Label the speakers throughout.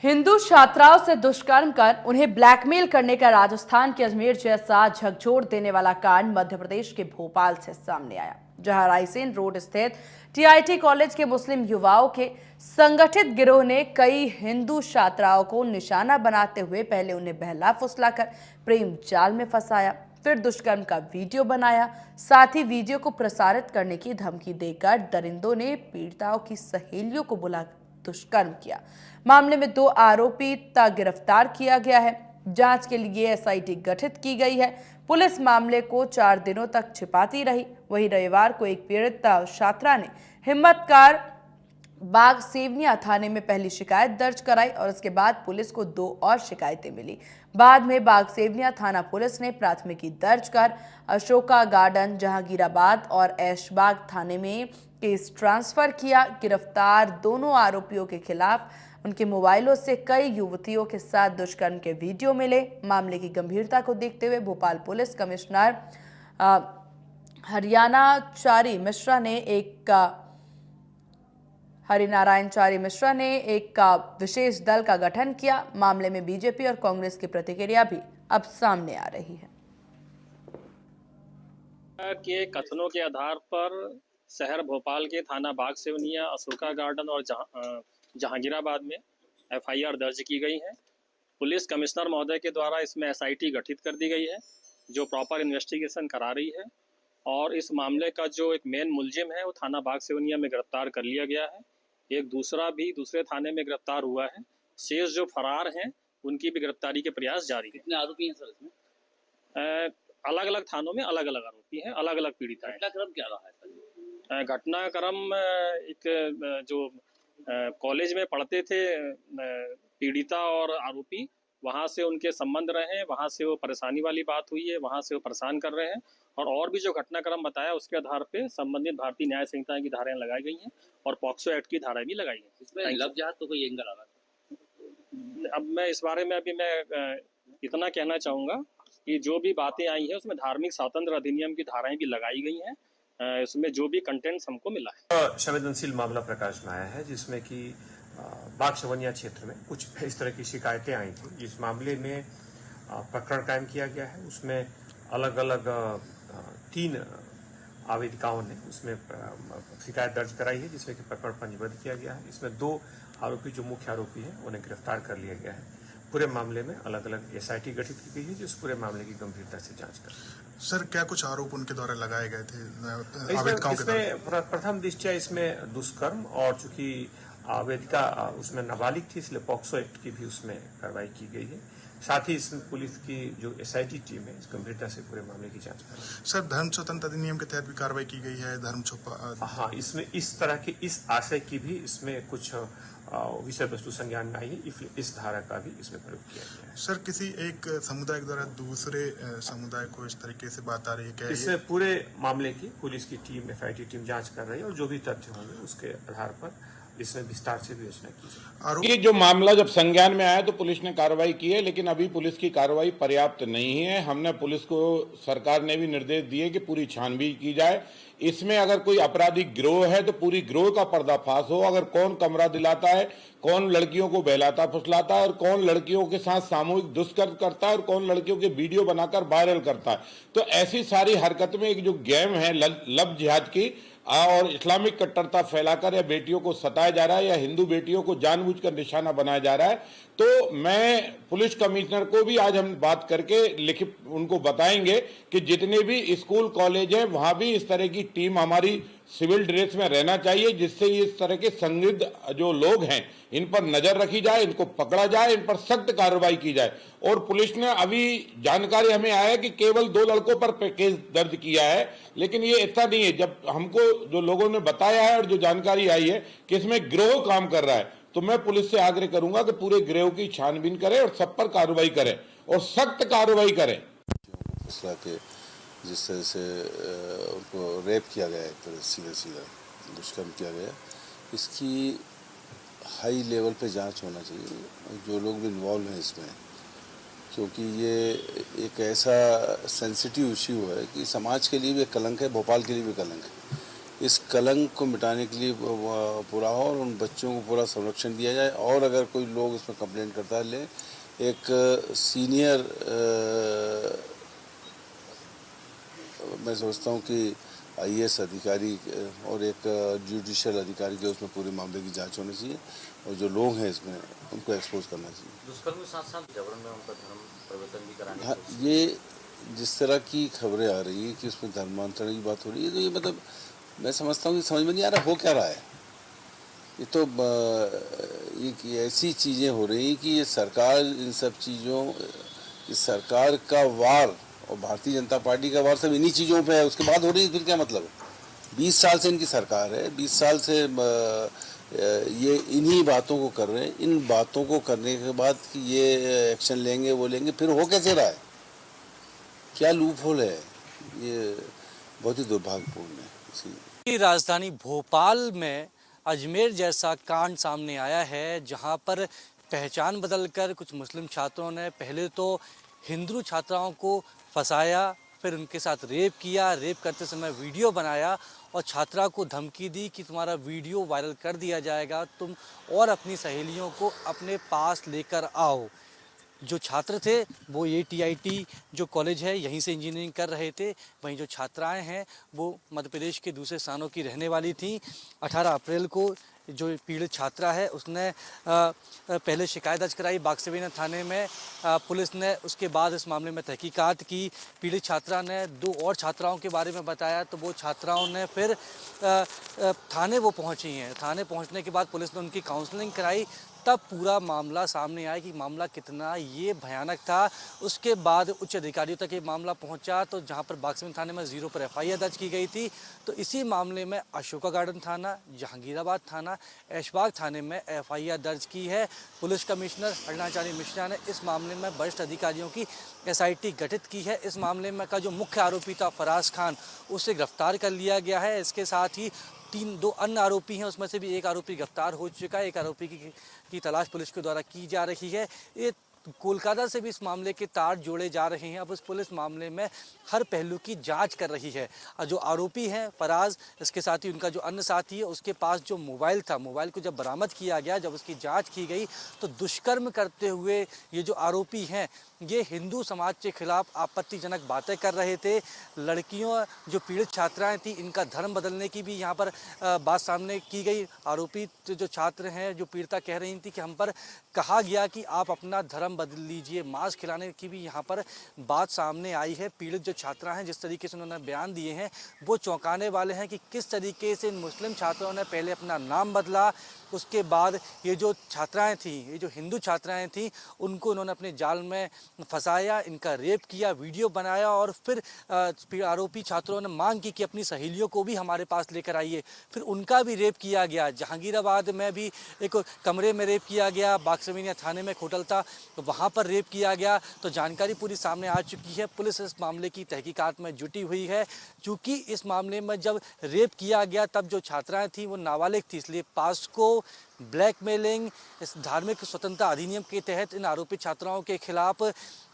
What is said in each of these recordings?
Speaker 1: हिंदू छात्राओं से दुष्कर्म कर उन्हें ब्लैकमेल करने का राजस्थान के अजमेर जैसा झकझोर देने वाला कांड मध्य प्रदेश के भोपाल से सामने आया, जहां रायसेन रोड स्थित टीआईटी कॉलेज के मुस्लिम युवाओं के संगठित गिरोह ने कई हिंदू छात्राओं को निशाना बनाते हुए पहले उन्हें बहला फुसलाकर प्रेम जाल में फंसाया, फिर दुष्कर्म का वीडियो बनाया। साथ ही वीडियो को प्रसारित करने की धमकी देकर दरिंदों ने पीड़िताओं की सहेलियों को बुला दुष्कर्म किया। मामले में 2 आरोपी गिरफ्तार किया गया है। जांच के लिए एसआईटी गठित की गई है। पुलिस मामले को 4 दिनों तक छिपाती रही। वहीं रविवार को एक पीड़ित छात्रा ने हिम्मतकार बाग सेवनिया थाने में पहली शिकायत दर्ज कराई और उसके बाद पुलिस को 2 और शिकायतें मिली। बाद में बाग सेवनिया थाना पुलिस ने प्राथमिकी दर्ज कर अशोका गार्डन, जहांगीराबाद और ऐशबाग थाने में केस ट्रांसफर किया। गिरफ्तार दोनों आरोपियों के खिलाफ उनके मोबाइलों से कई युवतियों के साथ दुष्कर्म के वीडियो मिले। मामले की गंभीरता को देखते हुए भोपाल पुलिस कमिश्नर हरिनारायण मिश्रा ने एक विशेष दल का गठन किया। मामले में बीजेपी और कांग्रेस की प्रतिक्रिया भी अब सामने आ रही है।
Speaker 2: के कथनों के आधार पर शहर भोपाल के थाना बाग सेवनिया, अशोका गार्डन और जहांगीराबाद में एफआईआर दर्ज की गई है। पुलिस कमिश्नर महोदय के द्वारा इसमें एसआईटी गठित कर दी गई है, जो प्रॉपर इन्वेस्टिगेशन करा रही है। और इस मामले का जो एक मेन मुलजिम है वो थाना बाग सेवनिया में गिरफ्तार कर लिया गया है। एक दूसरा भी दूसरे थाने में गिरफ्तार हुआ है। शेष जो फरार हैं उनकी भी गिरफ्तारी के प्रयास जारी है।
Speaker 3: कितने आरोपी हैं सर इसमें?
Speaker 2: अलग अलग थानों में अलग अलग आरोपी हैं, अलग अलग पीड़ित हैं।
Speaker 3: घटनाक्रम क्या रहा है सर?
Speaker 2: घटनाक्रम एक जो कॉलेज में पढ़ते थे पीड़िता और आरोपी, वहाँ से उनके संबंध रहे हैं, वहाँ से वो परेशानी वाली बात हुई है, वहाँ से वो परेशान कर रहे हैं। और भी जो घटनाक्रम बताया उसके आधार पे संबंधित भारतीय न्याय संहिता की धाराएं लगाई गई हैं और पॉक्सो एक्ट की धाराएं भी लगाई हैं।
Speaker 3: इसमें लव जिहाद तो कोई एंगल आ रहा है?
Speaker 2: अब मैं इस बारे में अभी मैं इतना कहना चाहूँगा कि जो भी बातें आई हैं उसमें धार्मिक स्वातंत्र अधिनियम की धाराएं भी लगाई गई हैं। इसमें जो भी कंटेंट्स हमको मिला है।
Speaker 4: संवेदनशील मामला प्रकाश में आया है, जिसमें कि बाग सेवनिया क्षेत्र में कुछ इस तरह की शिकायतें आई थी। इस मामले में प्रकरण कायम किया गया है। उसमें अलग अलग 3 आवेदिकाओं ने उसमें शिकायत दर्ज कराई है, जिसमें कि प्रकरण पंजीबद्ध किया गया है। इसमें 2 आरोपी जो मुख्य आरोपी हैं उन्हें गिरफ्तार कर लिया गया है। पूरे मामले में अलग अलग एसआईटी गठित की गई है, जो इस पूरे मामले की गंभीरता से जांच कर रही है।
Speaker 5: सर, क्या कुछ आरोप उनके द्वारा लगाए गए थे
Speaker 4: आवेदिकाओं के द्वारा? प्रथम दृष्टया इसमें दुष्कर्म, और चूंकि आवेदिका उसमें नाबालिग थी इसलिए पॉक्सो एक्ट की भी उसमें कार्रवाई की गई है। साथ ही इसमें पुलिस की जो एसआईटी टीम है इस गंभीरता से पूरे मामले की जांच कर रही है।
Speaker 5: सर, धर्म स्वतंत्र अधिनियम के तहत भी कार्रवाई की गई है? धर्म छुपा?
Speaker 4: हाँ, इसमें इस तरह की इस आशय की भी इसमें कुछ विषय वस्तु संज्ञान में आई है। इस धारा का भी इसमें प्रयोग किया गया है।
Speaker 5: सर, किसी एक समुदाय द्वारा दूसरे समुदाय को इस तरीके से बात आ रही है क्या?
Speaker 4: इससे पूरे मामले की पुलिस की टीम, एफआईटी टीम जांच कर रही है और जो भी तथ्य होंगे उसके आधार पर इसमें विस्तार से विवेचना की जाएगी।
Speaker 6: ये जो मामला जब संज्ञान में आया तो पुलिस ने कार्रवाई की है, लेकिन अभी पुलिस की कार्रवाई पर्याप्त नहीं है। हमने पुलिस को, सरकार ने भी निर्देश दिए कि पूरी छानबीन की जाए। इसमें अगर कोई आपराधिक गिरोह है तो पूरी गिरोह का पर्दाफाश हो। अगर कौन कमरा दिलाता है, कौन लड़कियों को बहलाता फुसलाता है और कौन लड़कियों के साथ सामूहिक दुष्कर्म करता है और कौन लड़कियों के वीडियो बनाकर वायरल करता है, तो ऐसी सारी हरकत में एक जो गेम है लव जिहाद की और इस्लामिक कट्टरता फैलाकर या बेटियों को सताया जा रहा है या हिंदू बेटियों को जानबूझकर निशाना बनाया जा रहा है, तो मैं पुलिस कमिश्नर को भी आज हम बात करके लिखित उनको बताएंगे कि जितने भी स्कूल कॉलेज हैं वहां भी इस तरह की टीम हमारी सिविल ड्रेस में रहना चाहिए, जिससे इस तरह के संदिग्ध जो लोग हैं इन पर नजर रखी जाए, इनको पकड़ा जाए, इन पर सख्त कार्रवाई की जाए। और पुलिस ने अभी जानकारी हमें आया कि केवल 2 लड़कों पर केस दर्ज किया है, लेकिन ये इतना नहीं है। जब हमको जो लोगों ने बताया है और जो जानकारी आई है कि इसमें गिरोह काम कर रहा है, तो मैं पुलिस से आग्रह करूंगा कि पूरे गिरोह की छानबीन करें और सब पर कार्रवाई करें और सख्त कार्रवाई करें।
Speaker 7: जिस तरह से उनको रेप किया गया, एक तरह से सीधा दुष्कर्म किया गया, इसकी हाई लेवल पे जांच होना चाहिए, जो लोग भी इन्वॉल्व हैं इसमें, क्योंकि ये एक ऐसा सेंसिटिव इश्यू है कि समाज के लिए भी कलंक है, भोपाल के लिए भी कलंक है। इस कलंक को मिटाने के लिए पूरा हो और उन बच्चों को पूरा संरक्षण दिया जाए। और अगर कोई लोग इसमें कंप्लेंट करता है, ले एक सीनियर मैं समझता हूँ कि IAS अधिकारी और एक जुडिशियल अधिकारी के उसमें पूरे मामले की जांच होनी चाहिए और जो लोग हैं इसमें उनको एक्सपोज करना चाहिए।
Speaker 3: दुष्कर्म के साथ साथ जबरन में उनका धर्म परिवर्तन भी कराने
Speaker 7: हाँ, ये जिस तरह की खबरें आ रही हैं कि उसमें धर्मांतरण की बात हो रही है, तो ये मतलब मैं समझता हूँ कि समझ में नहीं आ रहा हो क्या रहा है। ये तो ये ऐसी चीज़ें हो रही हैं कि ये सरकार इन सब चीज़ों, इस सरकार का वार और भारतीय जनता पार्टी का वार सब इन्हीं चीज़ों पे है, उसके बाद हो रही है। फिर क्या मतलब है? 20 साल से इनकी सरकार है, 20 साल से ये इन्हीं बातों को कर रहे हैं। इन बातों को करने के बाद कि ये एक्शन लेंगे वो लेंगे, फिर हो कैसे रहा है? क्या लूप होल है? ये बहुत ही दुर्भाग्यपूर्ण है।
Speaker 8: की राजधानी भोपाल में अजमेर जैसा कांड सामने आया है, जहां पर पहचान बदलकर कुछ मुस्लिम छात्रों ने पहले तो हिंदू छात्राओं को फंसाया, फिर उनके साथ रेप किया, रेप करते समय वीडियो बनाया और छात्रा को धमकी दी कि तुम्हारा वीडियो वायरल कर दिया जाएगा, तुम और अपनी सहेलियों को अपने पास लेकर आओ। जो छात्र थे वो ये TIT जो कॉलेज है यहीं से इंजीनियरिंग कर रहे थे, वहीं जो छात्राएं हैं वो मध्य प्रदेश के दूसरे स्थानों की रहने वाली थीं। 18 अप्रैल को जो पीड़ित छात्रा है उसने पहले शिकायत दर्ज कराई बागसवेना थाने में। पुलिस ने उसके बाद इस मामले में तहकीकात की। पीड़ित छात्रा ने 2 और छात्राओं के बारे में बताया, तो वो छात्राओं ने फिर थाने वो पहुंची हैं। थाने पहुंचने के बाद पुलिस ने उनकी काउंसलिंग कराई, तब पूरा मामला सामने आया कि मामला कितना ये भयानक था। उसके बाद उच्च अधिकारियों तक ये मामला पहुंचा, तो जहां पर बागसवेना थाने में 0 पर FIR दर्ज की गई थी, तो इसी मामले में अशोका गार्डन थाना, जहांगीराबाद थाना, ऐशबाग थाने में FIR दर्ज की है। पुलिस कमिश्नर अरुणाचार्य मिश्रा ने इस मामले में वरिष्ठ अधिकारियों की SIT गठित की है। इस मामले में का जो मुख्य आरोपी था फराज खान, उसे गिरफ्तार कर लिया गया है। इसके साथ ही 2 अन्य आरोपी हैं, उसमें से भी एक आरोपी गिरफ्तार हो चुका है। एक आरोपी की तलाश पुलिस के द्वारा की जा रही है। ये कोलकाता से भी इस मामले के तार जोड़े जा रहे हैं। अब इस पुलिस मामले में हर पहलू की जांच कर रही है। और जो आरोपी हैं फराज, इसके साथ ही उनका जो अन्य साथी है, उसके पास जो मोबाइल था, मोबाइल को जब बरामद किया गया, जब उसकी जांच की गई, तो दुष्कर्म करते हुए ये जो आरोपी हैं ये हिंदू समाज के खिलाफ आपत्तिजनक बातें कर रहे थे। लड़कियों जो पीड़ित छात्राएं थी, इनका धर्म बदलने की भी यहाँ पर बात सामने की गई। आरोपी जो छात्र हैं, जो पीड़िता कह रही थी कि हम पर कहा गया कि आप अपना धर्म बदल लीजिए, मांस खिलाने की भी यहाँ पर बात सामने आई है। पीड़ित जो छात्रा हैं, जिस तरीके से उन्होंने बयान दिए हैं वो चौंकाने वाले हैं कि किस तरीके से इन मुस्लिम छात्रों ने पहले अपना नाम बदला, उसके बाद ये जो छात्राएं थीं, ये जो हिंदू छात्राएं थीं, उनको उन्होंने अपने जाल में फंसाया, इनका रेप किया, वीडियो बनाया और फिर आरोपी छात्रों ने मांग की कि अपनी सहेलियों को भी हमारे पास लेकर आइए। फिर उनका भी रेप किया गया। जहांगीराबाद में भी एक कमरे में रेप किया गया, बागसवेना थाने में एक होटल था, तो वहाँ पर रेप किया गया। तो जानकारी पूरी सामने आ चुकी है। पुलिस इस मामले की तहकीकात में जुटी हुई है। चूँकि इस मामले में जब रेप किया गया तब जो छात्राएँ थीं वो नाबालिग थी, इसलिए पास्को, ब्लैकमेलिंग, इस धार्मिक स्वतंत्रता अधिनियम के तहत इन आरोपी छात्राओं के खिलाफ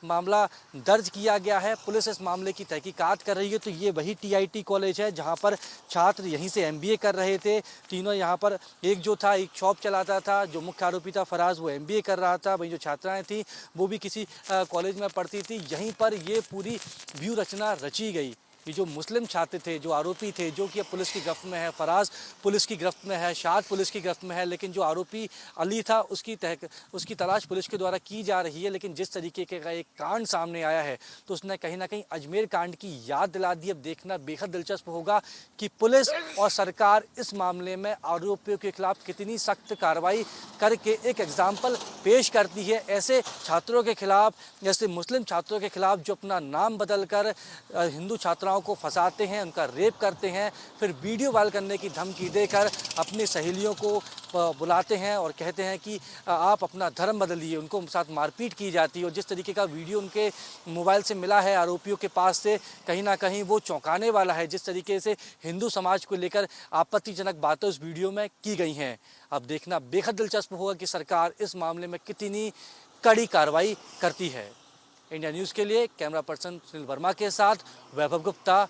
Speaker 8: मामला दर्ज किया गया है। पुलिस इस मामले की तहकीकात कर रही है। तो ये वही TIT कॉलेज है जहां पर छात्र यहीं से MBA कर रहे थे। तीनों यहां पर, एक जो था एक शॉप चलाता था, जो मुख्य आरोपी था फराज वो MBA कर रहा था, वहीं जो छात्राएं थी वो भी किसी कॉलेज में पढ़ती थी। यहीं पर ये पूरी व्यू रचना रची गई। ये जो मुस्लिम छात्र थे, जो आरोपी थे, जो कि अब पुलिस की गिरफ्त में है, फराज पुलिस की गिरफ्त में है, शाद पुलिस की गिरफ्त में है, लेकिन जो आरोपी अली था उसकी तलाश पुलिस के द्वारा की जा रही है। लेकिन जिस तरीके का एक कांड सामने आया है तो उसने कहीं ना कहीं अजमेर कांड की याद दिला दी। अब देखना बेहद दिलचस्प होगा कि पुलिस और सरकार इस मामले में आरोपियों के खिलाफ कितनी सख्त कार्रवाई करके एक एग्जाम्पल पेश करती है ऐसे छात्रों के खिलाफ, जैसे मुस्लिम छात्रों के खिलाफ जो अपना नाम बदल कर हिंदू छात्राओं को फंसाते हैं, उनका रेप करते हैं, फिर वीडियो वायरल करने की धमकी देकर अपनी सहेलियों को बुलाते हैं और कहते हैं कि आप अपना धर्म बदलिए। उनको साथ मारपीट की जाती है। और जिस तरीके का वीडियो उनके मोबाइल से मिला है आरोपियों के पास से, कहीं ना कहीं वो चौंकाने वाला है। जिस तरीके से हिंदू समाज को लेकर आपत्तिजनक बातें उस वीडियो में की गई हैं। अब देखना बेहद दिलचस्प होगा कि सरकार इस मामले में कितनी कड़ी कार्रवाई करती है। इंडिया न्यूज़ के लिए कैमरा पर्सन सुनील वर्मा के साथ वैभव गुप्ता,